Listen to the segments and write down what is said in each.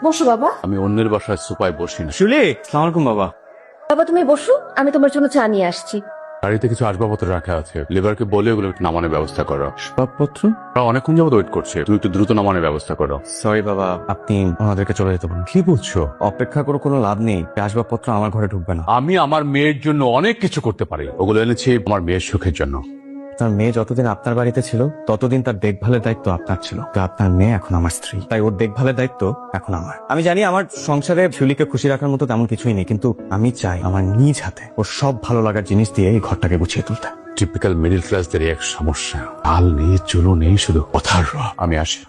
বসো বাবা। আমি অন্যের বাসায় সোফায় বসি না। শিউলি, আসসালামু আলাইকুম বাবা। বাবা তুমি বসো, আমি তোমার জন্য চা নিয়ে আসছি। গাড়িতে কিছু আসবাবপত্র রাখা আছে, লেবারকে বলে ওগুলো একটু নামানোর ব্যবস্থা করো। আসবাবপত্র? ওরা অনেকক্ষণ যাবত ওয়েট করছে, তুই একটু দ্রুত নামানোর ব্যবস্থা করো। সরি বাবা, আপনি ওনাদেরকে চলে যেতে বলুন। কি বলছো? অপেক্ষা করে কোনো লাভ নেই, আসবাবপত্র আমার ঘরে ঢুকবে না। আমি আমার মেয়ের জন্য অনেক কিছু করতে পারি, ওগুলো এনেছি আমার মেয়ের সুখের জন্য। তার মেয়ে যতদিন আপনার বাড়িতে ছিল ততদিন তার দেখভালের দায়িত্ব আপনার ছিল, তো আপনার মেয়ে এখন আমার স্ত্রী, তাই ওর দেখভালের দায়িত্ব এখন আমার। আমি জানি আমার সংসারে শিউলিকে খুশি রাখার মতো তেমন কিছুই নেই, কিন্তু আমি চাই আমার নিজ হাতে ওর সব ভালো লাগার জিনিস দিয়ে এই ঘরটাকে গুছিয়ে তুলতে। টিপিক্যাল মিডিল ক্লাসদের এক সমস্যা, আল নেই চুলো নেই, শুধু কথার রব। আমি আসি।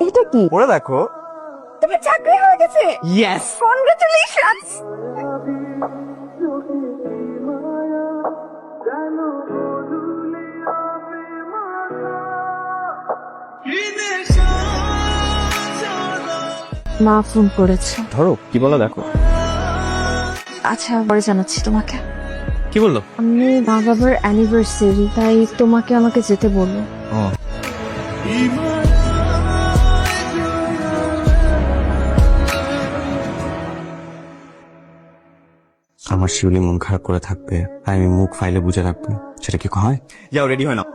এটা কি? পড়ে দেখো। তোমার চাকরি হয়ে গেছে? Yes, congratulations. মা ফোন করেছে। ধরো কি বলো দেখো। আচ্ছা পরে জানাচ্ছি তোমাকে। কি বললো? আমি মা বাবার অ্যানিভার্সারি, তাই তোমাকে আমাকে যেতে বললো। ও, আমার শিউলি মন খারাপ করে থাকবে, তাই আমি মুখ ফাইলে বুঝে রাখবো, সেটা কি হয়? যাও রেডি হয় না।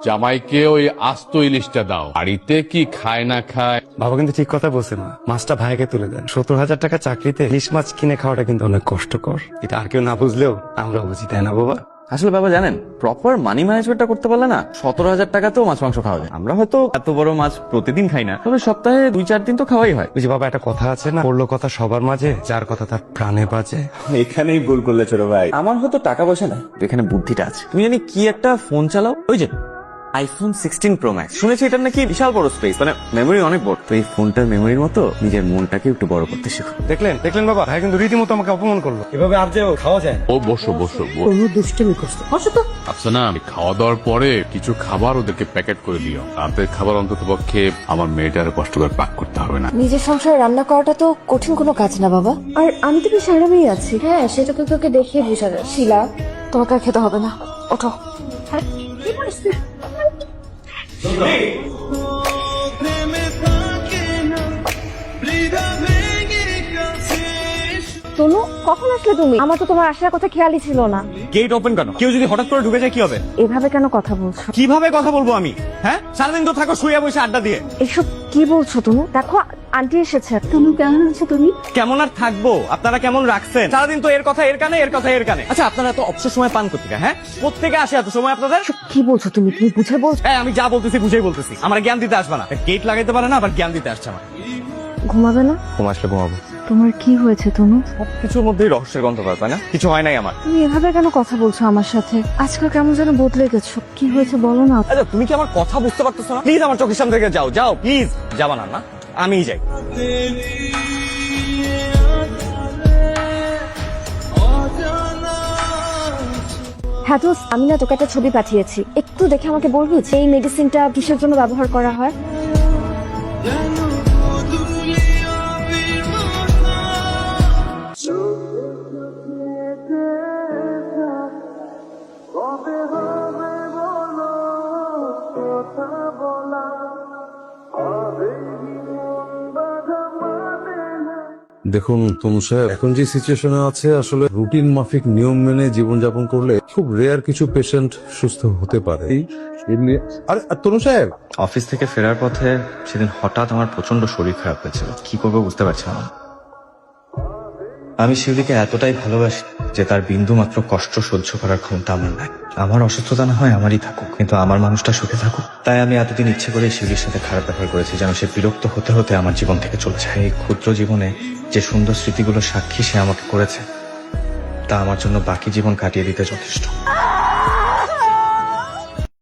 জামাইকে ওই আস্ত ইলিশটা দাও, বাড়িতে কি খায় না খায়। বাবা কিন্তু ঠিক কথা বলছে না, মাছটা ভাইকে তুলে দেন। 70,000 টাকা চাকরিতে ইলিশ মাছ কিনে খাওয়াটা কিন্তু অনেক কষ্টকর। এটা আর কেউ না বুঝলেও আমরা বুঝি, তাই না বাবা? আসলে বাবা জানেন, প্রপার মানি ম্যানেজমেন্টটা করতে পারলে না 17,000 টাকাতেও মাছ মাংস খাওয়া যায়। আমরা হয়তো এত বড় মাছ প্রতিদিন খাই না, তবে সপ্তাহে 2-4 দিন তো খাওয়াই হয়। ওই যে বাবা একটা কথা আছে না, পড়লো কথা সবার মাঝে, যার কথা তার প্রাণে বাজে। এখানেই ভুল করলে ছোট ভাই। আমার হয়তো টাকা পয়সা না, এখানে বুদ্ধিটা আছে। তুমি জানি কি একটা ফোন চালাও, ওই যে আইফোন 16 প্রো ম্যাক্স। শুনেছি এটার নাকি বিশাল বড় স্পেস, মানে মেমোরি অনেক বড়। তো এই ফোনটার মেমোরির মতো নিজের মনটাকে একটু বড় করতে শিখো। দেখলেন বাবা, ভাই কিন্তু রীতিমতো আমাকে অপমান করলো। এভাবে আর যে খাওয়া যায় না। ও বসো বসো। কোনো দুষ্টুমি করছো? বসো তো। আচ্ছা না, আমি খাওয়া দাওয়ার পরে কিছু খাবার ওদেরকে প্যাকেট করে দিও। রাতের খাবার অন্তত পক্ষে আমার মেয়েটার কষ্ট করে পাক করতে হবে না। নিজের সংসারে রান্না করাটা তো কঠিন কোনো কাজ না বাবা। আর আমি তো বেশ আরামেই আছি। হ্যাঁ সেটা তো তোকে দেখিয়ে বোঝা যায়। শিলা তোমাকে আর খেতে হবে না, ওঠো। হ্যাঁ কি বলিস তুই? তনু কখন আসলে তুমি? আমার তো তোমার আসার কথা খেয়ালই ছিল না। গেট ওপেন কেন? কেউ যদি হঠাৎ করে ঢুকে যায় কি হবে? এভাবে কেন কথা বলছো? কিভাবে কথা বলবো আমি? হ্যাঁ, সারাদিন তো থাকো শুয়ে বসে আড্ডা দিয়ে। এসব কি বলছো তনু? দেখো আন্টি এসেছে। তনু কেমন আছো তুমি? কেমন আর থাকবো, আপনারা কেমন রাখছেন? সারাদিন তো এর কথা এর কানে, এর কথা এর কানে। আচ্ছা আপনারা এত অবসর সময় পান করতে, হ্যাঁ? কোত্থেকে আসে এত সময় আপনাদের? এসব কি বলছো তুমি? তুমি বুঝে বলছো? হ্যাঁ আমি যা বলতেছি বুঝেই বলতেছি, আমার জ্ঞান দিতে আসবে না। গেট লাগাইতে পারে না, আবার জ্ঞান দিতে আসছে আমার। ঘুমাবে না? ঘুম আসলে ঘুমাবো। তোমার কি হয়েছে তনু? সবকিছুর মধ্যেই রহস্যের গন্ধ পায়, তাই না? কিছু হয় নাই আমার। তুমি এভাবে কেন কথা বলছো আমার সাথে? আজকাল কেমন যেন বদলে গেছো। কি হয়েছে বলো না। আচ্ছা তুমি কি আমার কথা বুঝতে পারতেছো না? প্লিজ আমার চোখের সামনে থেকে যাও, যাও প্লিজ। যাবা না? না আমিই যাই। হ্যাঁ দোস্ত, আমি না তোকে একটা ছবি পাঠিয়েছি, একটু দেখে আমাকে বলবি যে এই মেডিসিনটা কিসের জন্য ব্যবহার করা হয়? দেখুন তনু সাহেব, এখন যে সিচুয়েশনে আছে, আসলে রুটিন মাফিক নিয়ম মেনে জীবনযাপন করলে খুব রেয়ার কিছু পেশেন্ট সুস্থ হতে পারে। এমনি আর তনু সাহেব, অফিস থেকে ফেরার পথে সেদিন হঠাৎ আমার প্রচন্ড শরীর খারাপ হয়েছিল, কি করবো বুঝতে পারছিলাম না। আমি শিউলিকে এতটাই ভালোবাসি যে তার বিন্দু মাত্র কষ্ট সহ্য করার ক্ষমতা আমার নাই। আমার অসুস্থতা না হয় আমারই থাকুক, কিন্তু আমার মানুষটা সুখে থাকুক। তাই আমি এতদিন ইচ্ছে করে শিউলির সাথে খারাপ ব্যবহার করেছি, যেন সে বিরক্ত হতে হতে আমার জীবন থেকে চলে যায়। এই ক্ষুদ্র জীবনে যে সুন্দর স্মৃতিগুলো সাক্ষী সে আমাকে করেছে, তা আমার জন্য বাকি জীবন কাটিয়ে দিতে যথেষ্ট।